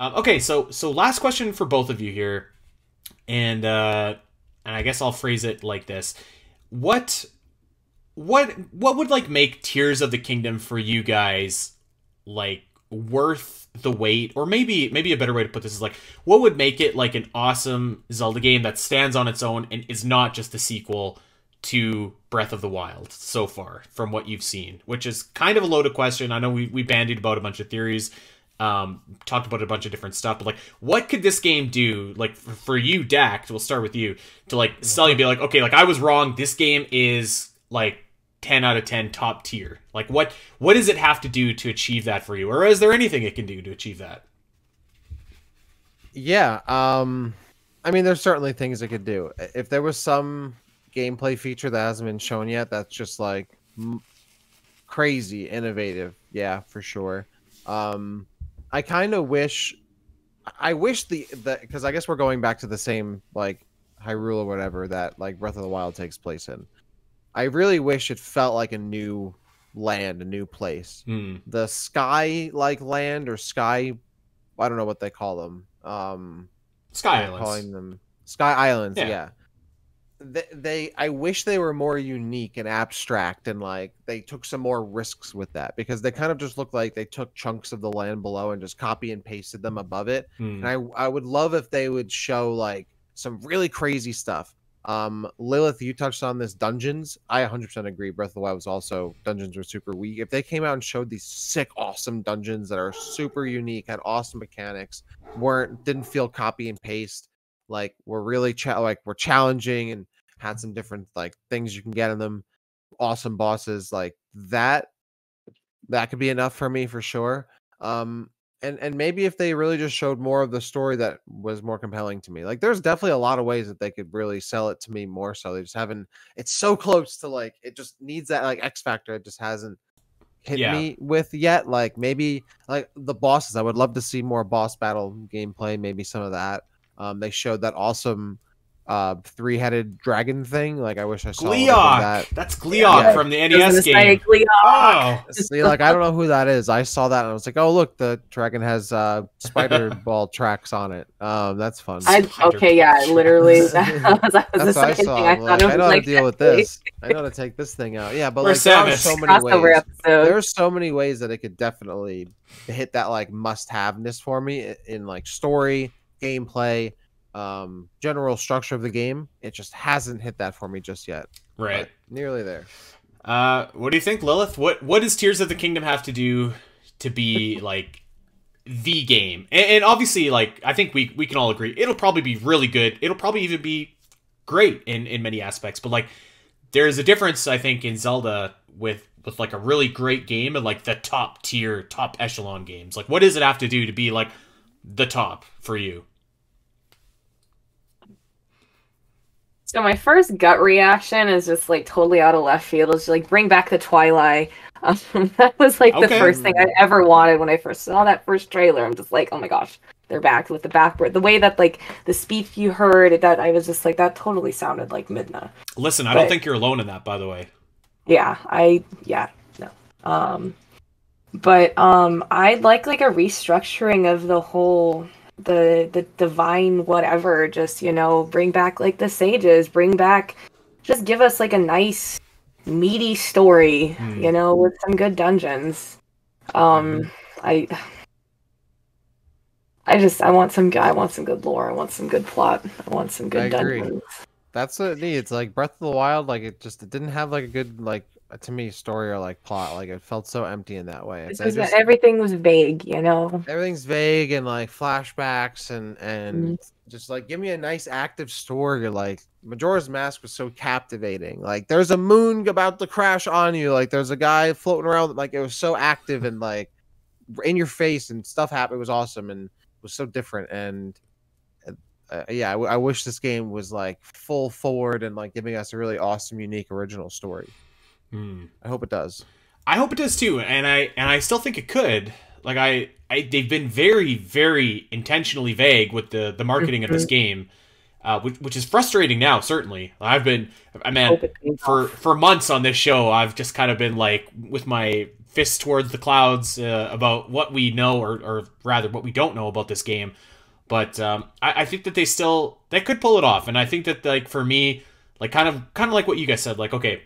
Okay, so last question for both of you here, and I guess I'll phrase it like this: what would like make Tears of the Kingdom for you guys like worth the wait? Or maybe a better way to put this is like, what would make it like an awesome Zelda game that stands on its own and is not just a sequel to Breath of the Wild so far from what you've seen? Which is kind of a loaded question. I know we bandied about a bunch of theories, talked about a bunch of different stuff, but like, what could this game do, like, for you, Dak? We'll start with you, to like sell you and be like, okay, like, I was wrong, this game is like 10 out of 10 top tier. Like, what does it have to do to achieve that for you, or is there anything it can do to achieve that? Yeah, I mean, there's certainly things it could do. If there was some gameplay feature that hasn't been shown yet that's just like crazy innovative, yeah, for sure. I kind of wish the because I guess we're going back to the same like Hyrule or whatever that like Breath of the Wild takes place in. I really wish it felt like a new land, a new place. The sky like land or sky, I don't know what they call them. Sky Islands. Calling them Sky Islands, Yeah. yeah. I wish they were more unique and abstract, and like they took some more risks with that, because they kind of just look like they took chunks of the land below and just copy and pasted them above it. And I would love if they would show like some really crazy stuff. Lillith, you touched on this, dungeons. I 100% agree. Breath of the Wild was also, dungeons were super weak. If they came out and showed these sick, awesome dungeons that are super unique, had awesome mechanics, didn't feel copy and paste, like were really were challenging and had some different like things you can get in them, awesome bosses, like that could be enough for me for sure. And maybe if they really just showed more of the story that was more compelling to me. Like there's definitely a lot of ways that they could really sell it to me more so. They just haven't, it's so close to like, it just needs that like X factor. It just hasn't hit me with yet. Like maybe like the bosses, I would love to see more boss battle gameplay, maybe some of that. They showed that awesome three-headed dragon thing. Like I wish I saw that. That's Gleeok from the NES game. Oh, see, like I don't know who that is. I saw that and I was like, oh look, the dragon has spider ball tracks on it. That's fun. Okay, yeah, literally. That was that's what I saw. I know how to deal with this. I know how to take this thing out. Yeah, but like there are so many ways. There's so many ways that it could definitely hit that like must-have-ness for me in like story, gameplay, general structure of the game. It just hasn't hit that for me just yet. Right. But nearly there. What do you think, Lillith? What does Tears of the Kingdom have to do to be like the game? And obviously, like I think we can all agree it'll probably be really good. It'll probably even be great in many aspects. But like there's a difference, I think, in Zelda with like a really great game and like the top tier, top echelon games. Like what does it have to do to be like the top for you? So my first gut reaction is just like totally out of left field. It's like bring back the Twilight. That was like the first thing I ever wanted when I first saw that first trailer. I'm just like, oh my gosh, they're back with the backboard. The way that like the speech you heard, that I was just like, that totally sounded like Midna. Listen, I don't think you're alone in that, by the way. Yeah, no. But I'd like a restructuring of the whole. The divine whatever, just, you know, bring back like the sages, just give us like a nice meaty story, you know, with some good dungeons. I want some good lore, I want some good plot, I want some good dungeons. That's what it needs. Like Breath of the Wild, like it didn't have like a good like to me story or like plot. Like it felt so empty in that way. Everything was vague, you know. Everything's vague and like flashbacks and just like give me a nice active story. Like Majora's Mask was so captivating. Like there's a moon about to crash on you. Like there's a guy floating around. Like it was so active and like in your face and stuff happened. It was awesome and it was so different. And yeah, I wish this game was like full forward and like giving us a really awesome, unique, original story. I hope it does. I hope it does too, and I still think it could. Like they've been very, very intentionally vague with the marketing of this game, which is frustrating now. Certainly, for months on this show, I've just kind of been like with my fists towards the clouds about what we know, or rather what we don't know about this game. But I think that they could pull it off, and I think that, like, for me, like kind of like what you guys said, like, okay,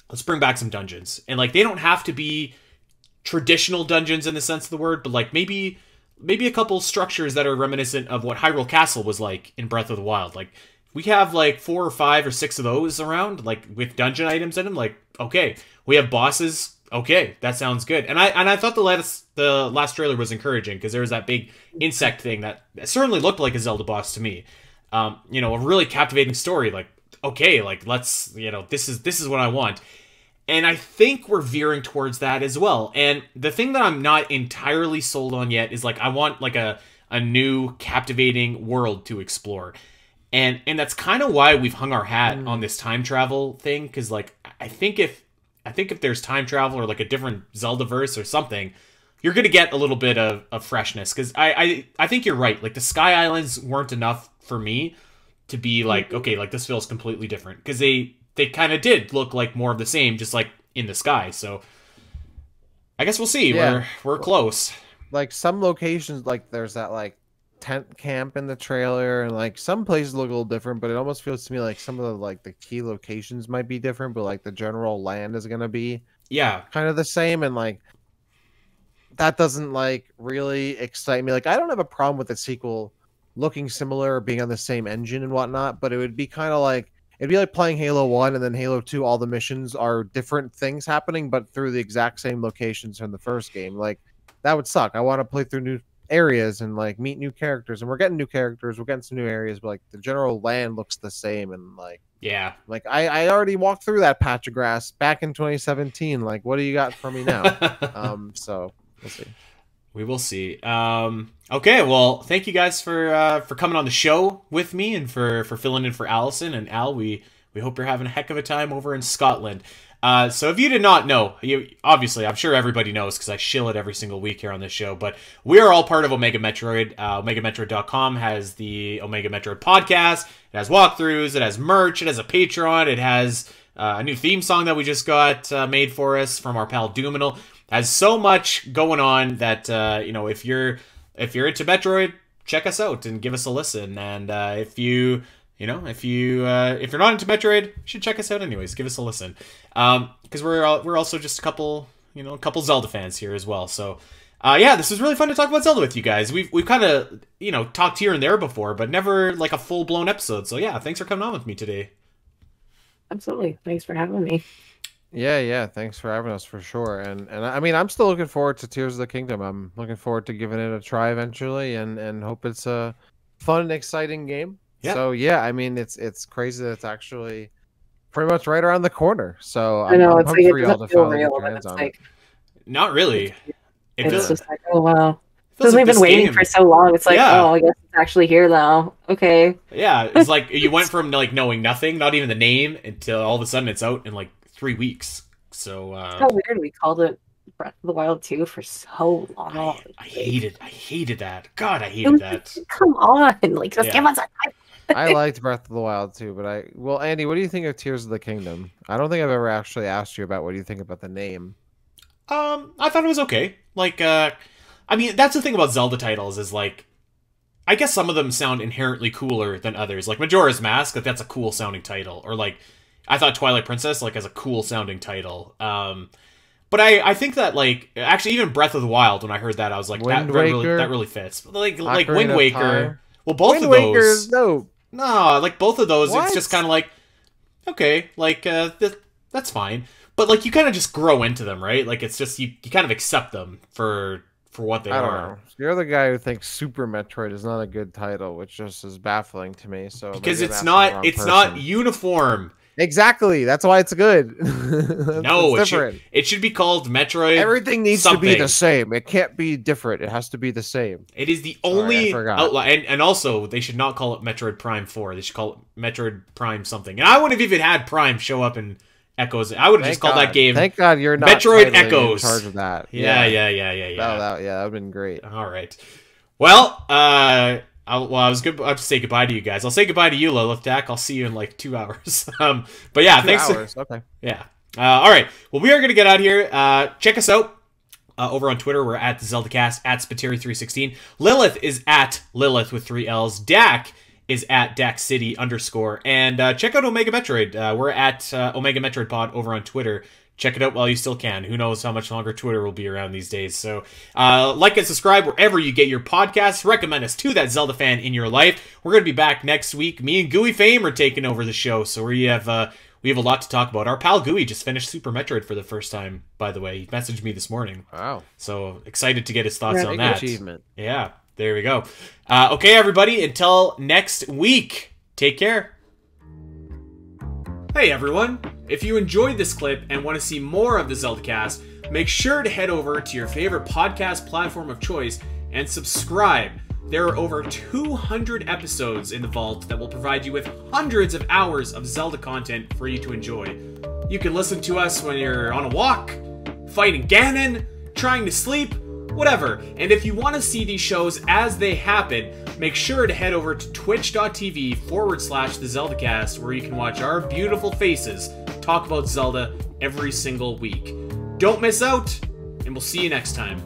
let's bring back some dungeons, and like they don't have to be traditional dungeons in the sense of the word, but like maybe a couple structures that are reminiscent of what Hyrule Castle was like in Breath of the Wild. Like, we have like 4 or 5 or 6 of those around, like with dungeon items in them. Like, okay, we have bosses. Okay, that sounds good. And I thought the last trailer was encouraging, because there was that big insect thing that certainly looked like a Zelda boss to me. You know, a really captivating story. Like, okay, like let's, you know, this is what I want. And I think we're veering towards that as well. And the thing that I'm not entirely sold on yet is, like, I want like a new captivating world to explore. And that's kind of why we've hung our hat on this time travel thing, because like I think if there's time travel, or like a different Zelda verse or something, you're gonna get a little bit of freshness. Because I think you're right. Like, the Sky Islands weren't enough for me to be like, okay, like this feels completely different, because they kind of did look like more of the same, just like in the sky. So I guess we'll see. Yeah. We're close. Like, some locations, like there's that like tent camp in the trailer, and like some places look a little different, but it almost feels to me like some of the like the key locations might be different, but like the general land is gonna be kind of the same. And like that doesn't like really excite me. Like, I don't have a problem with the sequel looking similar or being on the same engine and whatnot, but it would be kind of like, it'd be like playing Halo 1 and then Halo 2, all the missions are different things happening, but through the exact same locations from the first game. Like, that would suck. I want to play through new areas and like meet new characters, and we're getting new characters, we're getting some new areas, but like the general land looks the same. And like, yeah, like I already walked through that patch of grass back in 2017. Like, what do you got for me now? So we'll see. We will see. Okay, well, thank you guys for coming on the show with me, and for filling in for Alasyn. And Al, we hope you're having a heck of a time over in Scotland. So if you did not know, obviously, I'm sure everybody knows, because I shill it every single week here on this show, but we are all part of Omega Metroid. OmegaMetroid.com has the Omega Metroid Podcast. It has walkthroughs, it has merch, it has a Patreon, it has a new theme song that we just got made for us from our pal Doominal. Has so much going on that, you know, if you're into Metroid, check us out and give us a listen. And if you're not into Metroid, you should check us out anyways. Give us a listen, because we're also just a couple Zelda fans here as well. So yeah, this was really fun to talk about Zelda with you guys. We've kind of, you know, talked here and there before, but never like a full blown episode. So yeah, thanks for coming on with me today. Absolutely, thanks for having me. Yeah, thanks for having us, for sure. And I mean, I'm still looking forward to Tears of the Kingdom. I'm looking forward to giving it a try eventually, and hope it's a fun and exciting game. Yeah. So yeah, I mean, it's crazy that it's actually pretty much right around the corner. So I know, I'm it's pumped like, for it y'all doesn't to feel finally real, get your but hands it's on like, it. Not really. it's just like, oh wow. Feels Because like we've been this waiting game- for so long. It's like, Yeah. oh, I guess it's actually here now. Okay. Yeah, it's like you went from like knowing nothing, not even the name, until all of a sudden it's out in like 3 weeks. So It's so weird. We called it Breath of the Wild 2 for so long. I hated that. God, I It hated was that. like, come on, like just give us a time. I liked Breath of the Wild too, but well, Andy, what do you think of Tears of the Kingdom? I don't think I've ever actually asked you about what do you think about the name. I thought it was okay. Like, I mean, that's the thing about Zelda titles is like, I guess some of them sound inherently cooler than others. Like Majora's Mask, like that's a cool sounding title. Or like, I thought Twilight Princess like has a cool sounding title. But I think that like actually even Breath of the Wild, when I heard that, I was like that really fits. Like Wind Waker. Well, both of those. No, like both of those, What? it's just kind of like okay, like that's fine. But like you kind of just grow into them, right? Like it's just you kind of accept them for what they I don't are. know. You're the guy who thinks Super Metroid is not a good title, which just is baffling to me. So Because maybe I'm it's asking not the wrong it's person. not uniform. Exactly. That's why it's good. No, it's different. it should be called Metroid. Everything needs to be something. the same. It can't be different. It has to be the same. It is the Sorry, only I forgot. outline, and also they should not call it Metroid Prime 4. They should call it Metroid Prime something. And I wouldn't have even had Prime show up in Echoes. I would have just called that game. Thank God you're not Metroid titling Echoes. in charge of that. Yeah. That would have been great. All right. Well, I was good. I'll just say goodbye to you guys. I'll say goodbye to you, Lillith Dak. I'll see you in like 2 hours. But yeah, 2 thanks. hours. Okay. Yeah. All right. Well, we are going to get out of here. Check us out. Over on Twitter, we're at the Zelda Cast, at Spiteri316. Lillith is at Lillith with 3 L's. Dak is at DakCity_. And check out Omega Metroid. We're at Omega Metroid Pod over on Twitter. Check it out while you still can. Who knows how much longer Twitter will be around these days. So like and subscribe wherever you get your podcasts. Recommend us to that Zelda fan in your life. We're going to be back next week. Me and Gooey Fame are taking over the show. So we have a lot to talk about. Our pal Gooey just finished Super Metroid for the first time, by the way. He messaged me this morning. Wow. So excited to get his thoughts on Big that. achievement. Yeah, there we go. Okay, everybody, until next week, take care. Hey, everyone. If you enjoyed this clip and want to see more of the Zelda Cast, make sure to head over to your favorite podcast platform of choice and subscribe. There are over 200 episodes in the vault that will provide you with hundreds of hours of Zelda content for you to enjoy. You can listen to us when you're on a walk, fighting Ganon, trying to sleep, whatever. And if you want to see these shows as they happen, make sure to head over to twitch.tv/the Zelda Cast, where you can watch our beautiful faces talk about Zelda every single week. Don't miss out, and we'll see you next time.